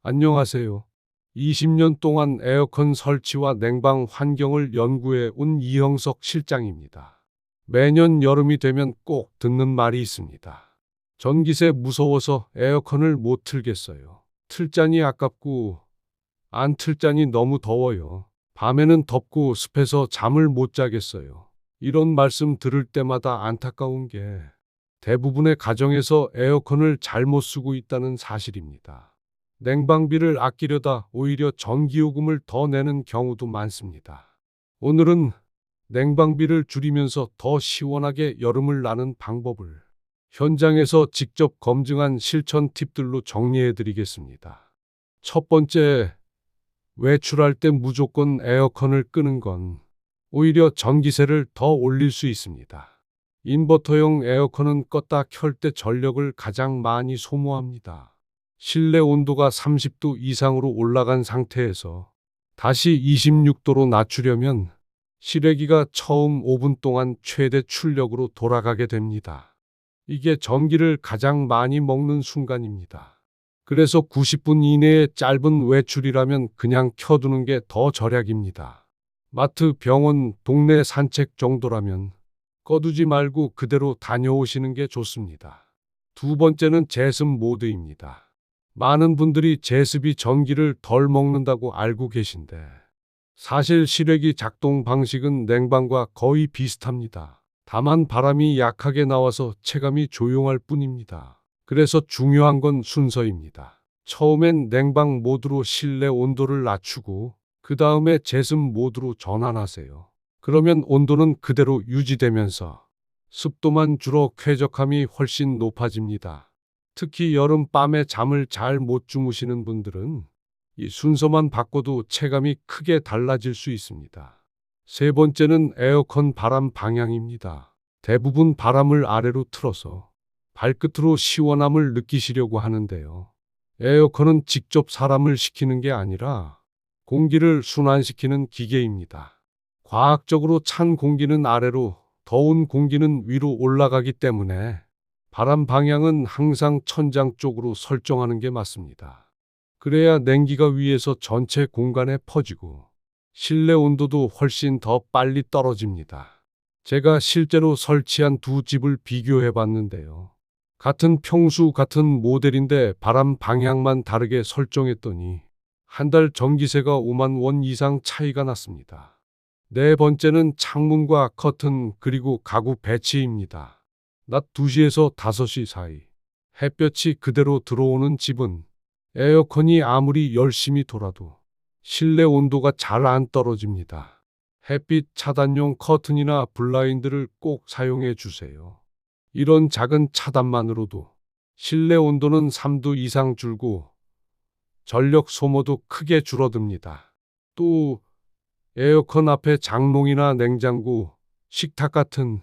안녕하세요. 20년 동안 에어컨 설치와 냉방 환경을 연구해 온 이형석 실장입니다. 매년 여름이 되면 꼭 듣는 말이 있습니다. 전기세 무서워서 에어컨을 못 틀겠어요. 틀자니 아깝고 안 틀자니 너무 더워요. 밤에는 덥고 습해서 잠을 못 자겠어요. 이런 말씀 들을 때마다 안타까운 게 대부분의 가정에서 에어컨을 잘못 쓰고 있다는 사실입니다. 냉방비를 아끼려다 오히려 전기요금을 더 내는 경우도 많습니다. 오늘은 냉방비를 줄이면서 더 시원하게 여름을 나는 방법을 현장에서 직접 검증한 실천 팁들로 정리해 드리겠습니다. 첫 번째, 외출할 때 무조건 에어컨을 끄는 건 오히려 전기세를 더 올릴 수 있습니다. 인버터용 에어컨은 껐다 켤 때 전력을 가장 많이 소모합니다. 실내 온도가 30도 이상으로 올라간 상태에서 다시 26도로 낮추려면 실외기가 처음 5분 동안 최대 출력으로 돌아가게 됩니다. 이게 전기를 가장 많이 먹는 순간입니다. 그래서 90분 이내의 짧은 외출이라면 그냥 켜두는 게 더 절약입니다. 마트, 병원, 동네 산책 정도라면 꺼두지 말고 그대로 다녀오시는 게 좋습니다. 두 번째는 제습 모드입니다. 많은 분들이 제습이 전기를 덜 먹는다고 알고 계신데 사실 실외기 작동 방식은 냉방과 거의 비슷합니다. 다만 바람이 약하게 나와서 체감이 조용할 뿐입니다. 그래서 중요한 건 순서입니다. 처음엔 냉방 모드로 실내 온도를 낮추고 그 다음에 제습 모드로 전환하세요. 그러면 온도는 그대로 유지되면서 습도만 줄어 쾌적함이 훨씬 높아집니다. 특히 여름밤에 잠을 잘 못 주무시는 분들은 이 순서만 바꿔도 체감이 크게 달라질 수 있습니다. 세 번째는 에어컨 바람 방향입니다. 대부분 바람을 아래로 틀어서 발끝으로 시원함을 느끼시려고 하는데요. 에어컨은 직접 사람을 식히는 게 아니라 공기를 순환시키는 기계입니다. 과학적으로 찬 공기는 아래로, 더운 공기는 위로 올라가기 때문에 바람 방향은 항상 천장 쪽으로 설정하는 게 맞습니다. 그래야 냉기가 위에서 전체 공간에 퍼지고 실내 온도도 훨씬 더 빨리 떨어집니다. 제가 실제로 설치한 두 집을 비교해 봤는데요. 같은 평수 같은 모델인데 바람 방향만 다르게 설정했더니 한 달 전기세가 5만 원 이상 차이가 났습니다. 네 번째는 창문과 커튼 그리고 가구 배치입니다. 낮 2시에서 5시 사이 햇볕이 그대로 들어오는 집은 에어컨이 아무리 열심히 돌아도 실내 온도가 잘 안 떨어집니다. 햇빛 차단용 커튼이나 블라인드를 꼭 사용해 주세요. 이런 작은 차단만으로도 실내 온도는 3도 이상 줄고 전력 소모도 크게 줄어듭니다. 또 에어컨 앞에 장롱이나 냉장고, 식탁 같은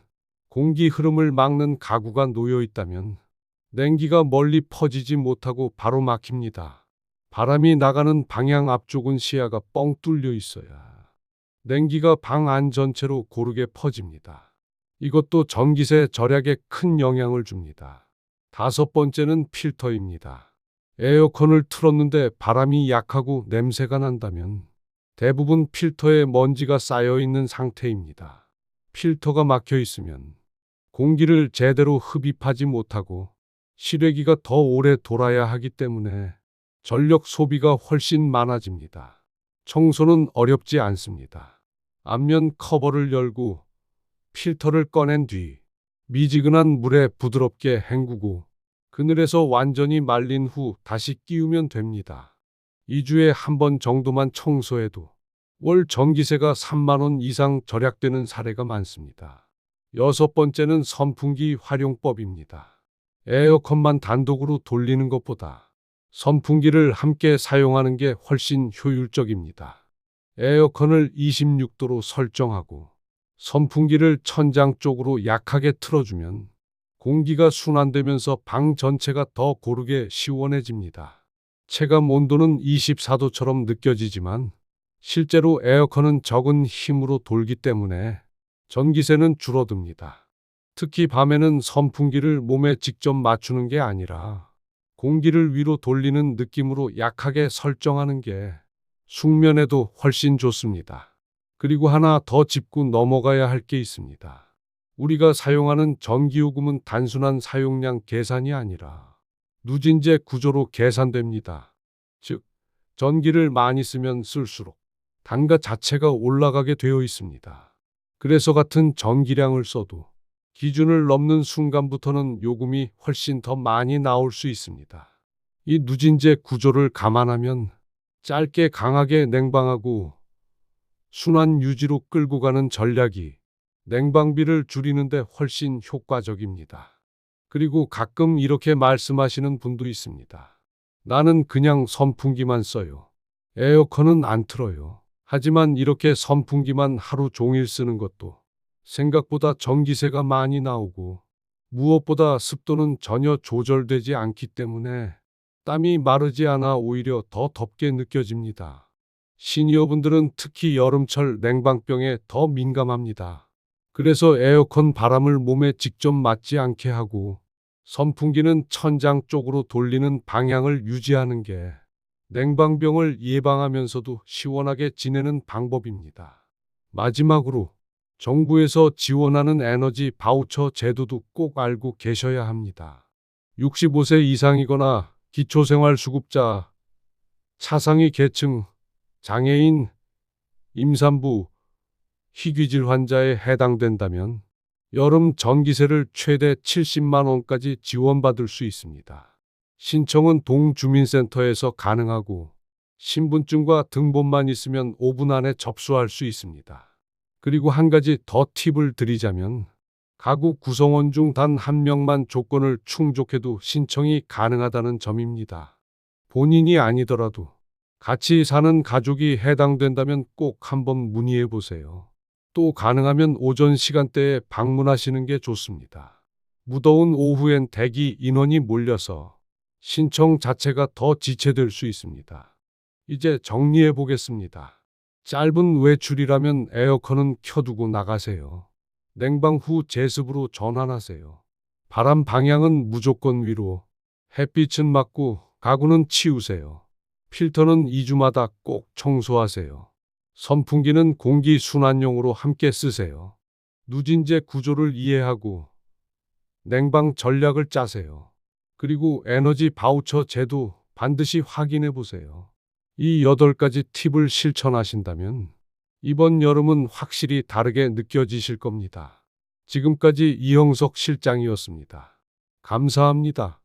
공기 흐름을 막는 가구가 놓여 있다면 냉기가 멀리 퍼지지 못하고 바로 막힙니다. 바람이 나가는 방향 앞쪽은 시야가 뻥 뚫려 있어야 냉기가 방 안 전체로 고르게 퍼집니다. 이것도 전기세 절약에 큰 영향을 줍니다. 다섯 번째는 필터입니다. 에어컨을 틀었는데 바람이 약하고 냄새가 난다면 대부분 필터에 먼지가 쌓여 있는 상태입니다. 필터가 막혀 있으면 공기를 제대로 흡입하지 못하고 실외기가 더 오래 돌아야 하기 때문에 전력 소비가 훨씬 많아집니다. 청소는 어렵지 않습니다. 앞면 커버를 열고 필터를 꺼낸 뒤 미지근한 물에 부드럽게 헹구고 그늘에서 완전히 말린 후 다시 끼우면 됩니다. 2주에 한 번 정도만 청소해도 월 전기세가 3만 원 이상 절약되는 사례가 많습니다. 여섯 번째는 선풍기 활용법입니다. 에어컨만 단독으로 돌리는 것보다 선풍기를 함께 사용하는 게 훨씬 효율적입니다. 에어컨을 26도로 설정하고 선풍기를 천장 쪽으로 약하게 틀어주면 공기가 순환되면서 방 전체가 더 고르게 시원해집니다. 체감 온도는 24도처럼 느껴지지만 실제로 에어컨은 적은 힘으로 돌기 때문에 전기세는 줄어듭니다. 특히 밤에는 선풍기를 몸에 직접 맞추는 게 아니라 공기를 위로 돌리는 느낌으로 약하게 설정하는 게 숙면에도 훨씬 좋습니다. 그리고 하나 더 짚고 넘어가야 할 게 있습니다. 우리가 사용하는 전기요금은 단순한 사용량 계산이 아니라 누진제 구조로 계산됩니다. 즉, 전기를 많이 쓰면 쓸수록 단가 자체가 올라가게 되어 있습니다. 그래서 같은 전기량을 써도 기준을 넘는 순간부터는 요금이 훨씬 더 많이 나올 수 있습니다. 이 누진제 구조를 감안하면 짧게 강하게 냉방하고 순환 유지로 끌고 가는 전략이 냉방비를 줄이는데 훨씬 효과적입니다. 그리고 가끔 이렇게 말씀하시는 분도 있습니다. 나는 그냥 선풍기만 써요. 에어컨은 안 틀어요. 하지만 이렇게 선풍기만 하루 종일 쓰는 것도 생각보다 전기세가 많이 나오고 무엇보다 습도는 전혀 조절되지 않기 때문에 땀이 마르지 않아 오히려 더 덥게 느껴집니다. 시니어분들은 특히 여름철 냉방병에 더 민감합니다. 그래서 에어컨 바람을 몸에 직접 맞지 않게 하고 선풍기는 천장 쪽으로 돌리는 방향을 유지하는 게 냉방병을 예방하면서도 시원하게 지내는 방법입니다. 마지막으로 정부에서 지원하는 에너지 바우처 제도도 꼭 알고 계셔야 합니다. 65세 이상이거나 기초생활수급자, 차상위 계층, 장애인, 임산부, 희귀질 환자에 해당된다면 여름 전기세를 최대 70만 원까지 지원받을 수 있습니다. 신청은 동주민센터에서 가능하고 신분증과 등본만 있으면 5분 안에 접수할 수 있습니다. 그리고 한 가지 더 팁을 드리자면 가구 구성원 중 단 한 명만 조건을 충족해도 신청이 가능하다는 점입니다. 본인이 아니더라도 같이 사는 가족이 해당된다면 꼭 한번 문의해 보세요. 또 가능하면 오전 시간대에 방문하시는 게 좋습니다. 무더운 오후엔 대기 인원이 몰려서 신청 자체가 더 지체될 수 있습니다. 이제 정리해 보겠습니다. 짧은 외출이라면 에어컨은 켜두고 나가세요. 냉방 후 제습으로 전환하세요. 바람 방향은 무조건 위로. 햇빛은 막고 가구는 치우세요. 필터는 2주마다 꼭 청소하세요. 선풍기는 공기 순환용으로 함께 쓰세요. 누진제 구조를 이해하고 냉방 전략을 짜세요. 그리고 에너지 바우처 제도 반드시 확인해 보세요. 이 8가지 팁을 실천하신다면 이번 여름은 확실히 다르게 느껴지실 겁니다. 지금까지 이형석 실장이었습니다. 감사합니다.